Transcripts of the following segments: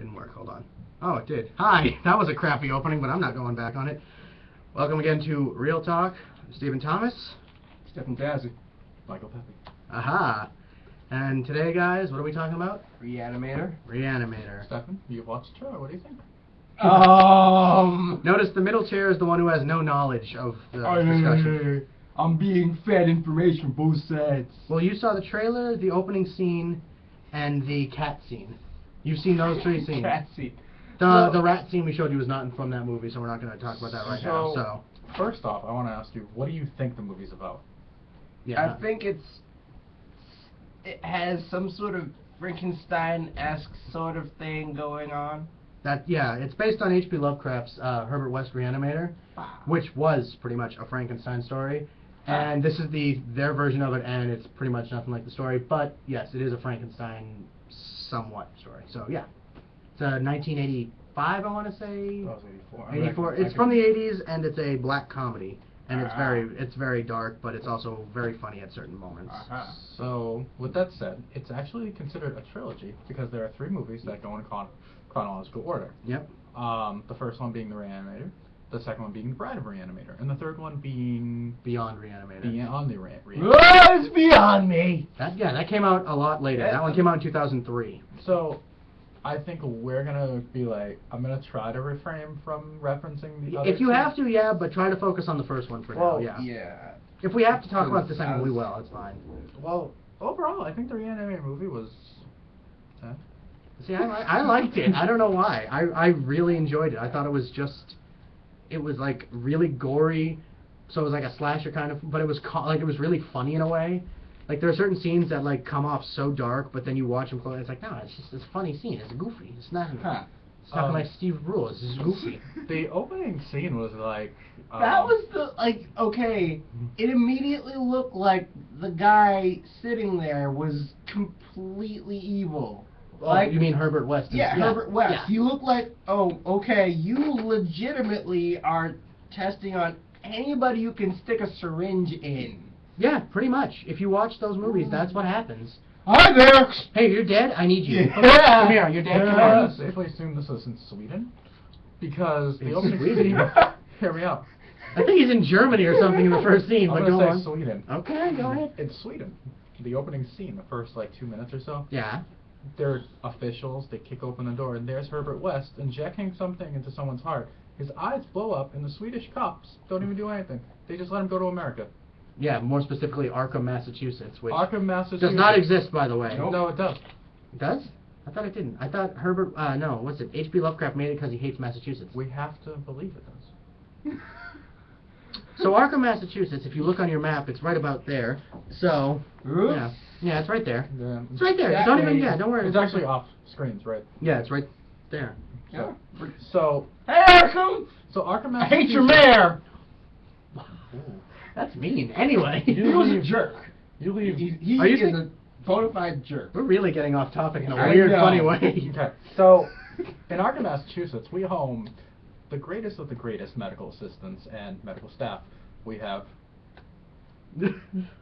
didn't work. Hold on. Oh, it did. Hi. That was a crappy opening, but I'm not going back on it. Welcome again to Real Talk. Stephen Thomas. Stefan Tazzy. Michael Pepe. Aha. And today, guys, what are we talking about? Re-Animator. Re-Animator. Stefan, you watched the trailer. What do you think? Notice the middle chair is the one who has no knowledge of the discussion. I'm being fed information from both sides. Well, you saw the trailer, the opening scene, and the cat scene. You've seen those three scenes. Cat scene. The rat scene we showed you was not from that movie, so we're not going to talk about that right now. So, first off, I want to ask you, what do you think the movie's about? Yeah. I think it has some sort of Frankenstein-esque sort of thing going on. It's based on H.P. Lovecraft's Herbert West Re-Animator, which was pretty much a Frankenstein story. And this is their version of it, and it's pretty much nothing like the story. But yes, it is a Frankenstein somewhat story. So yeah, it's a 1985, I want to say. Oh, it's 84. 84. It's from the 80s, and it's a black comedy, and it's very dark, but it's also very funny at certain moments. So with that said, it's actually considered a trilogy because there are 3 movies that go in chronological order. Yep. The first one being the Re-Animator, the second one being the Bride of Re-Animator, and the third one being Beyond Re-Animator. Beyond the Re-Animator. Oh, it's beyond me! That came out a lot later. That one came out in 2003. So, I think we're gonna be like, I'm gonna try to refrain from referencing the other If you two. have to, yeah, but try to focus on the first one for now, yeah. Yeah. If we have to talk about the second one, we will. It's fine. Well, overall, I think the Re-Animator movie was... See, I liked it. I don't know why. I really enjoyed it. I thought it was like really gory, so it was like a slasher kind of, but it was it was really funny in a way. Like there are certain scenes that like come off so dark, but then you watch them close, it's like, no, it's just a funny scene. It's goofy. It's nothing. It's nothing like Steve Brule. It's just goofy. The opening scene was like... that was okay, it immediately looked like the guy sitting there was completely evil. You mean Herbert West? Yeah, Herbert West. Yeah. You look like, you legitimately are testing on anybody you can stick a syringe in. Yeah, pretty much. If you watch those movies, that's what happens. Hi there! Hey, you're dead? I need you. Yeah. Come here, you're dead. Come Can here. I safely assume this was in Sweden? Because the opening Sweden? scene... Hear me out. I think he's in Germany or something in the first scene, I'm but gonna go say on. Sweden. Okay, go ahead. In Sweden, the opening scene, the first 2 minutes or so, Yeah. they're officials, they kick open the door, and there's Herbert West injecting something into someone's heart. His eyes blow up, and the Swedish cops don't even do anything. They just let him go to America. Yeah, more specifically Arkham, Massachusetts, which Arkham, Massachusetts. does not exist, by the way. No, it does. It does? I thought it didn't. I thought Herbert, no, what's it? H.P. Lovecraft made it because he hates Massachusetts. We have to believe it does. So Arkham, Massachusetts, if you look on your map, it's right about there. So, yeah, it's right there. Yeah. It's right there. Don't worry. It's actually off screens, right? Yeah, it's right there. Yeah. So, Hey, Arkham! so Arkham, I Massachusetts. hate your mayor! That's mean. Anyway. He was a jerk. You leave. He Are you is a bona fide jerk. We're really getting off topic in a I weird, know. funny way. Okay, so in Arkham, Massachusetts, we home the greatest of the greatest medical assistants and medical staff. We have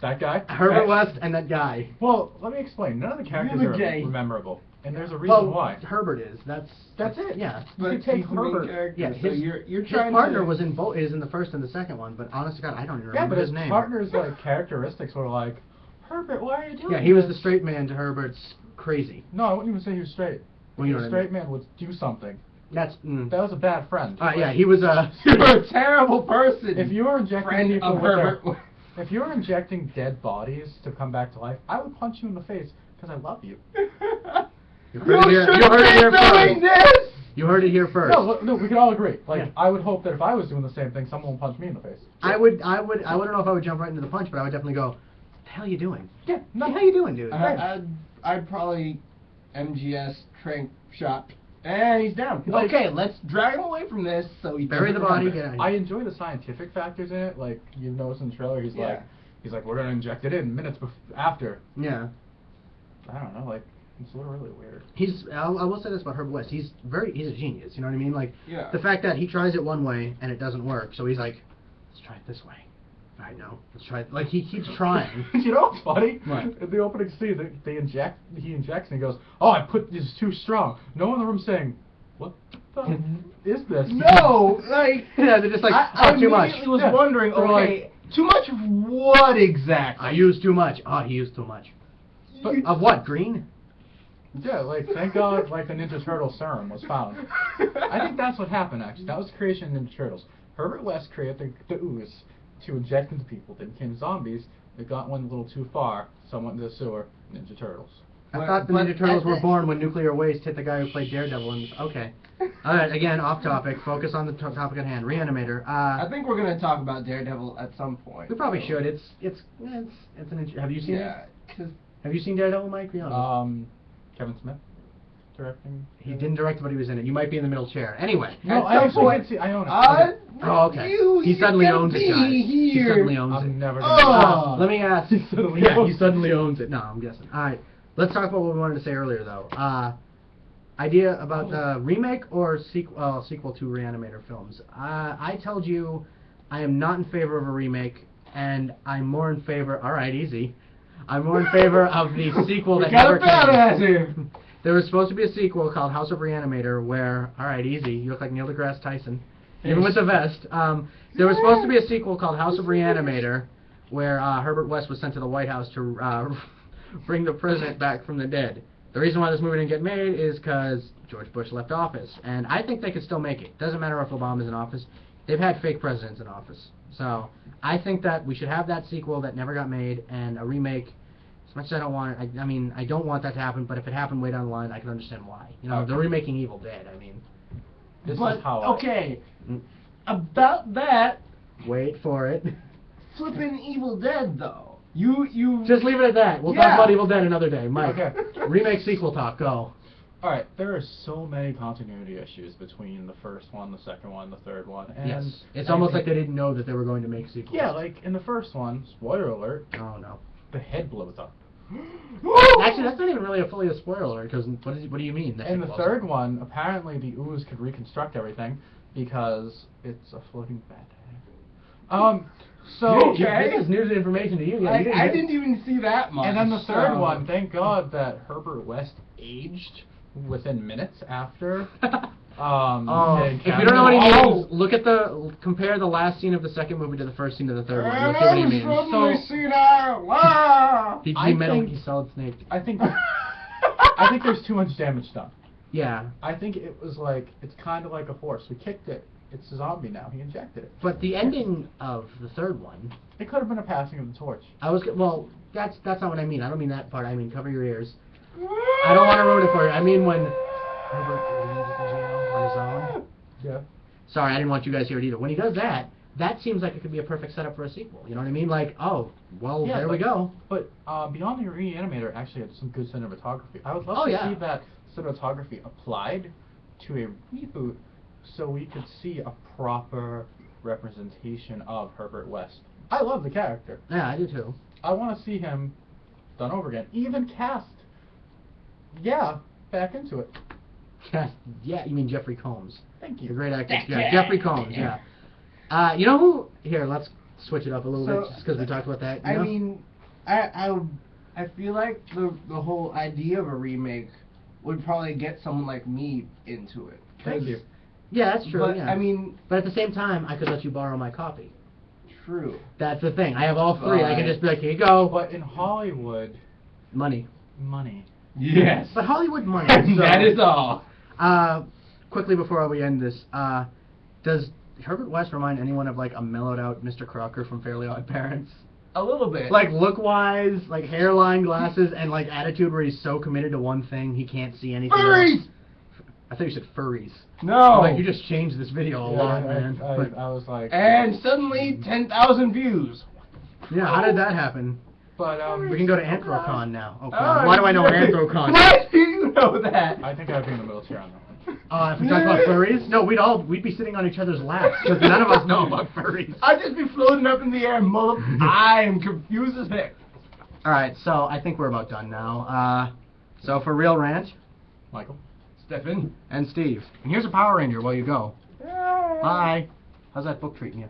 that guy, Herbert West and that guy. Well, let me explain. None of the characters Really are gay. memorable, and there's a reason why. Herbert is. That's it. Yeah. You But take he's the main Herbert. character, Yeah, so his, you're his trying partner to... was in is in the first and the second one, but honest to God, I don't even Yeah, remember but his his name. partner's characteristics were like, Herbert, why are you doing Yeah, he was the this?" straight man to Herbert's crazy. No, I wouldn't even say he was straight. Well, you know A what I straight mean. man would do something. That's. That was a bad friend. Yeah, he was a. You're a terrible person! If you were injecting friend people of with Herbert. if you were injecting dead bodies to come back to life, I would punch you in the face because I love you. You heard it here doing first. this! You heard it here first. No, we can all agree. Yeah. I would hope that if I was doing the same thing, someone would punch me in the face. I wouldn't know if I would jump right into the punch, but I would definitely go, "What the hell you doing? Yeah, What the hell you doing, dude?" I'd probably MGS trank shot. And he's down. Like- Okay, let's drag him away from this so he Bury the doesn't body. remember. Get out. I enjoy the scientific factors in it. Like you notice in the trailer, he's Yeah. like, we're gonna inject it in minutes after. Yeah. I don't know, it's really weird. I will say this about Herbert West. He's a genius. You know what I mean? Like Yeah. the fact that he tries it one way and it doesn't work, so he's like, let's try it this way. I know. Let's try. Like he keeps trying. You know what's funny? What? In the opening scene, he injects and he goes, "Oh, I put this too strong." No one in the room saying, "What the is this?" No, like Yeah, they're just like, I too much. immediately was Yeah. wondering, They're okay, too much of what exactly? I used too much. Oh, he used too much. But- Of what? Green? Yeah, like thank God, like the Ninja Turtle serum was found. I think that's what happened. Actually, that was the creation of Ninja Turtles. Herbert West created the ooze to inject into people. Then became zombies. It went a little too far. Someone into the sewer. Ninja Turtles. I thought the Ninja Turtles were born when nuclear waste hit the guy who played Daredevil. And okay. All right. Again, off topic. Focus on the topic at hand. Re-Animator. I think we're gonna talk about Daredevil at some point. We probably should. It's an. Have you seen Yeah, it? 'cause Have you seen Daredevil, Mike? Be honest. Kevin Smith directing. He didn't direct it, but he was in it. You might be in the middle chair. Anyway. No, At I some actually point- did see. I own it. I, Oh, okay. You, He suddenly you're owns it, gonna guys. be He here. suddenly owns it. I'm never gonna. Oh. Let me ask. He suddenly Yeah, he owns it. suddenly owns it. No, I'm guessing. All right. Let's talk about what we wanted to say earlier, though. Idea about the remake or sequel to Re-Animator films. I told you I am not in favor of a remake, and I'm more in favor. All right, easy. I'm more in favor of the sequel that got never a badass came. here. There was supposed to be a sequel called House of Re-Animator where, all right, easy. You look like Neil deGrasse Tyson, even with the vest. There was supposed to be a sequel called House of Re-Animator where Herbert West was sent to the White House to bring the president back from the dead. The reason why this movie didn't get made is because George Bush left office, and I think they could still make it. Doesn't matter if Obama's in office. They've had fake presidents in office. So I think that we should have that sequel that never got made and a remake. As much as I don't want it, I mean, I don't want that to happen, but if it happened way down the line, I can understand why. You know, they're remaking Evil Dead, I mean. This But, is how. okay, about that, Wait for it. flipping Evil Dead, though. You... Just leave it at that. We'll talk Yeah. about Evil Dead another day. Mike, Okay. remake sequel talk, go. Alright, there are so many continuity issues between the first one, the second one, the third one, and Yes. It's I almost think- like they didn't know that they were going to make sequels. Yeah, like in the first one, spoiler alert, Oh, no. the head blows up. Actually, that's not even really fully a spoiler alert, because what do you mean? That In shit the blows third up? one, apparently the ooze could reconstruct everything because it's a floating bat. So Okay. This is news and information to you. Yeah, you I get- didn't even see that much. and then the third so- one, thank God that Herbert West aged within minutes after. If you don't know what he means, compare the last scene of the second movie to the first scene of the third one. And You'll see what he I'm means. suddenly senile. Ah! He I metal, think- he solid snake. I think I think there's too much damage done. Yeah, I think it was like it's kind of like a horse. We kicked it. It's a zombie now. He injected it. but the ending of the third one, It could have been a passing of the torch. that's not what I mean. I don't mean that part. I mean cover your ears. I don't want to ruin it for you. I mean when Herbert leaves the jail on his own. Yeah. Sorry, I didn't want you guys to hear it either. When he does that, that seems like it could be a perfect setup for a sequel. You know what I mean? Like, oh, well, Yeah, there we go. But Beyond the Re-Animator actually had some good cinematography. I would love Oh, to yeah. see that cinematography applied to a reboot so we could see a proper representation of Herbert West. I love the character. Yeah, I do too. I want to see him done over again. Even cast. Yeah, back into it. Yeah, you mean Jeffrey Combs. Thank The you. great actor. Yeah, Jeffrey Combs, yeah. You know who? Here, let's switch it up a little bit just because we talked about that. You I know? mean, I feel like the whole idea of a remake would probably get someone like me into it. Thank you. Yeah, that's true. But, yeah. I mean... But at the same time, I could let you borrow my copy. True. That's the thing. I have all three. I can But- just be like, here you go. But in Hollywood, Money. money. Yes. But Hollywood money. That is all. Quickly before we end this, does Herbert West remind anyone of like a mellowed out Mr. Crocker from Fairly Odd Parents? A little bit. Like look-wise, like hairline, glasses, and like attitude where he's so committed to one thing he can't see anything Furries! else. I thought you said furries. No. I'm like, you just changed this video a lot, man. I But- was like... And suddenly, 10,000 views. yeah, how did that happen? But, We can go to Anthrocon now. Oh, Oh, why do I know Anthrocon? Why do you know that? I think I'd be in the middle chair on that one. If we talk about furries, no, we'd be sitting on each other's laps because none of us know about furries. I'd just be floating up in the air, I am confused as heck. All right, so I think we're about done now. So for Real Rant, Michael? Stefan. and Steve, and here's a Power Ranger while you go. Bye. How's that book treating you?